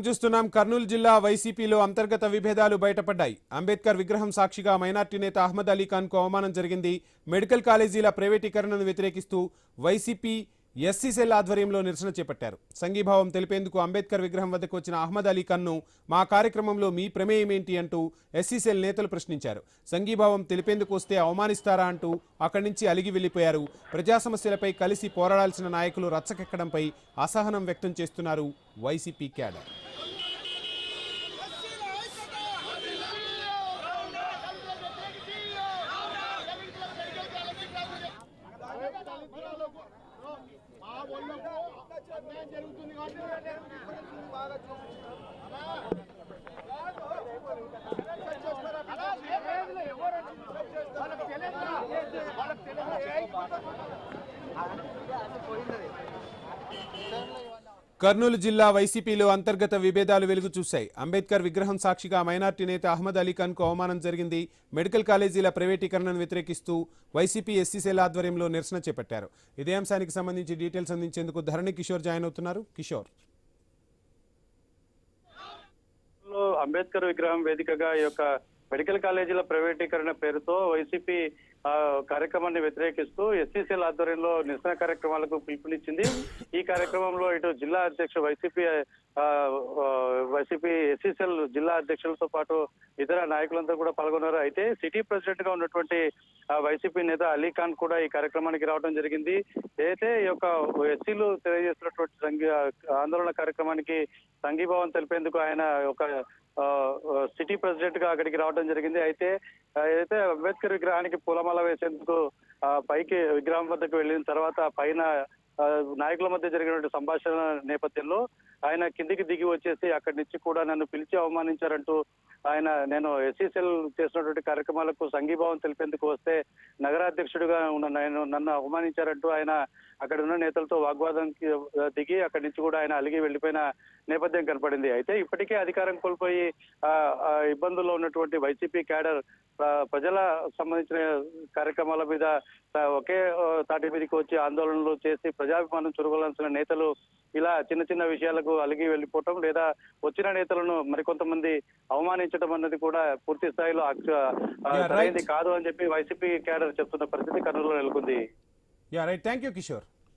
చూస్తున్నాం కర్నూలు జిల్లా వైసీపీలో అంతర్గత విభేదాలు బయటపడ్డాయి. అంబేద్కర్ విగ్రహం సాక్షిగా మైనార్టీ నేత అహ్మద్ అలీ ఖాన్ కు అవమానం జరిగింది. మెడికల్ కాలేజీల ప్రైవేటీకరణను వ్యతిరేకిస్తూ వైసీపీ ఎస్సీ సెల్ ఆధ్వర్యంలో నిరసన చేపట్టారు. సంఘీభావం తెలిపేందుకు అంబేద్కర్ విగ్రహం వద్దకు వచ్చిన అహ్మద్ అలీ ఖాన్ ను మా కార్యక్రమంలో మీ ప్రమేయం ఏంటి అంటూ ఎస్సీ సెల్ నేతలు ప్రశ్నించారు. సంఘీభావం తెలిపేందుకు వస్తే అవమానిస్తారా అంటూ అక్కడి నుంచి అలిగి వెళ్లిపోయారు. ప్రజా సమస్యలపై కలిసి పోరాడాల్సిన నాయకులు రచ్చకెక్కడంపై అసహనం వ్యక్తం చేస్తున్నారు వైసీపీ క్యాడర్. కర్నూలు జిల్లా వైసీపీలో అంతర్గత విభేదాలు వెలుగు చూశాయి. అంబేద్కర్ విగ్రహం సాక్షిగా మైనార్టీ నేత అహ్మద్ అలీ ఖాన్ కు అవమానం జరిగింది. మెడికల్ కాలేజీల ప్రైవేటీకరణను వ్యతిరేకిస్తూ వైసీపీ ఎస్సీ సెల్ ఆధ్వర్యంలో నిరసన చేపట్టారు. ఇదే అంశానికి సంబంధించి డీటెయిల్స్ అందించేందుకు ధరణి కిషోర్ జాయిన్ అవుతున్నారు. కిషోర్, అంబేద్కర్ విగ్రహం వేదికగా ఈ యొక్క మెడికల్ కాలేజీల ప్రైవేటీకరణ పేరుతో వైసీపీ కార్యక్రమాన్ని వ్యతిరేకిస్తూ ఎస్సీ సెల్ ఆధ్వర్యంలో నిరసన కార్యక్రమాలకు పిలుపునిచ్చింది. ఈ కార్యక్రమంలో ఇటు జిల్లా అధ్యక్షుడు వైసీపీ ఎస్సీ సెల్ జిల్లా అధ్యక్షులతో పాటు ఇతర నాయకులందరూ కూడా పాల్గొన్నారు. అయితే సిటీ ప్రెసిడెంట్ గా ఉన్నటువంటి వైసీపీ నేత అలీ ఖాన్ కూడా ఈ కార్యక్రమానికి రావడం జరిగింది. అయితే ఈ యొక్క ఎస్సీలు తెలియజేస్తున్నటువంటి ఆందోళన కార్యక్రమానికి సంఘీభావం తెలిపేందుకు ఆయన ఒక సిటీ ప్రెసిడెంట్ గా అక్కడికి రావడం జరిగింది. అయితే అంబేద్కర్ విగ్రహానికి పూలమాల వేసేందుకు పైకి విగ్రహం వద్దకు వెళ్ళిన తర్వాత పైన నాయకుల మధ్య జరిగినటువంటి సంభాషణ నేపథ్యంలో ఆయన కిందికి దిగి వచ్చేసి అక్కడి నుంచి కూడా నన్ను పిలిచి అవమానించారంటూ నేను ఎస్సీ సెల్ చేసినటువంటి కార్యక్రమాలకు సంఘీభావం తెలిపేందుకు వస్తే నగరాధ్యక్షుడిగా నన్ను అవమానించారంటూ ఆయన అక్కడ ఉన్న నేతలతో వాగ్వాదానికి దిగి అక్కడి నుంచి కూడా ఆయన అలిగి వెళ్లిపోయిన నేపథ్యం కనపడింది. అయితే ఇప్పటికే అధికారం కోల్పోయి ఇబ్బందుల్లో ఉన్నటువంటి వైసీపీ క్యాడర్ ప్రజల సంబంధించిన కార్యక్రమాల మీద ఒకే తాటి మీదకి వచ్చి ఆందోళనలు చేసి ప్రజాభిమానం చురగొలాల్సిన నేతలు ఇలా చిన్న చిన్న విషయాలకు అలిగి వెళ్లిపోవటం లేదా వచ్చిన నేతలను మరికొంతమంది అవమానించడం అన్నది కూడా పూర్తి స్థాయిలో సరైనది కాదు అని చెప్పి వైసీపీ క్యాడర్ చెప్తున్న పరిస్థితి కర్నూలులో నెలకొంది. Thank you Kishore.